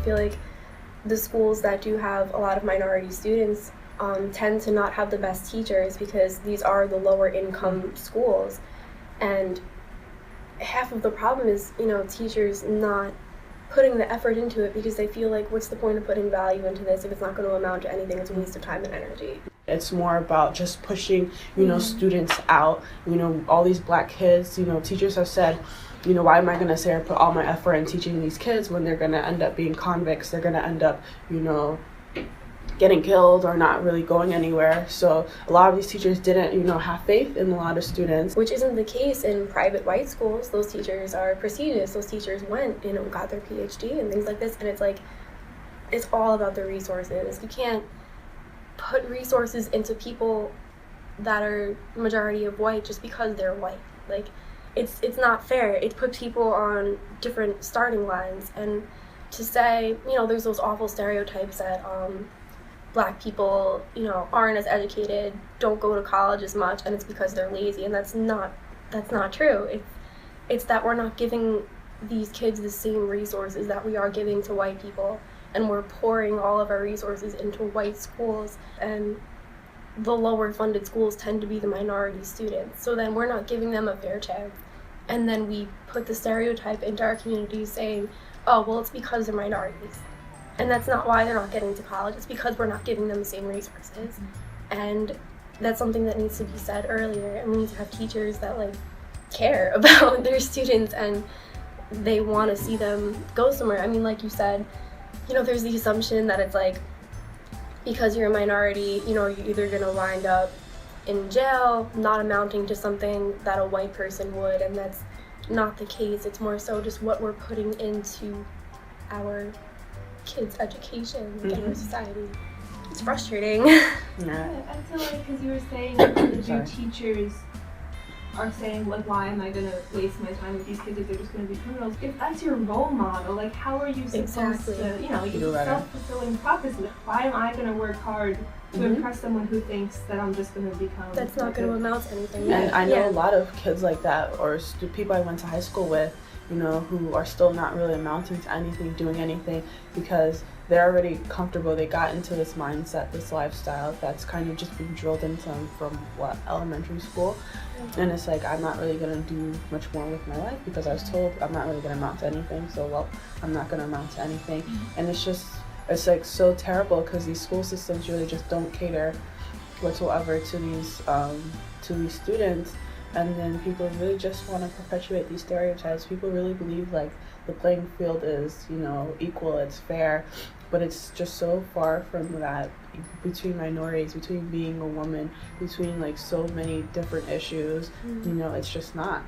feel like the schools that do have a lot of minority students tend to not have the best teachers because these are the lower income schools. And half of the problem is, teachers not putting the effort into it because they feel like, what's the point of putting value into this if it's not going to amount to anything? It's a waste of time and energy. It's more about just pushing, students out. All these black kids, teachers have said, why am I going to say or put all my effort in teaching these kids when they're going to end up being convicts? They're going to end up, getting killed or not really going anywhere. So a lot of these teachers didn't, have faith in a lot of students. Which isn't the case in private white schools. Those teachers are prestigious. Those teachers went, got their PhD and things like this. And it's like, it's all about the resources. You can't put resources into people that are majority of white just because they're white. Like, it's not fair. It puts people on different starting lines. And to say, there's those awful stereotypes that black people, aren't as educated, don't go to college as much, and it's because they're lazy, and that's not true. It's that we're not giving these kids the same resources that we are giving to white people, and we're pouring all of our resources into white schools, and the lower funded schools tend to be the minority students. So then we're not giving them a fair chance, and then we put the stereotype into our communities saying, oh, well, it's because they're minorities. And that's not why they're not getting to college. It's because we're not giving them the same resources. And that's something that needs to be said earlier. And we need to have teachers that care about their students and they want to see them go somewhere. I mean, like you said, there's the assumption that it's because you're a minority, you're either going to wind up in jail, not amounting to something that a white person would. And that's not the case. It's more so just what we're putting into our kids' education in our society. It's frustrating. Yeah, I feel like, because you were saying that your teachers are saying, why am I going to waste my time with these kids if they're just going to be criminals? If that's your role model, how are you supposed to, it's a self-fulfilling prophecy. Why am I going to work hard to impress someone who thinks that I'm just going to become... That's not going to amount to anything. And I know a lot of kids like that, or people I went to high school with, who are still not really amounting to anything, doing anything, because they're already comfortable. They got into this mindset, this lifestyle that's kind of just been drilled into them from elementary school. And it's I'm not really going to do much more with my life because I was told I'm not really going to amount to anything, so I'm not going to amount to anything. And it's so terrible because these school systems really just don't cater whatsoever to these students. And then people really just want to perpetuate these stereotypes. People really believe the playing field is, equal, it's fair, but it's just so far from that between minorities, between being a woman, between so many different issues. It's just not.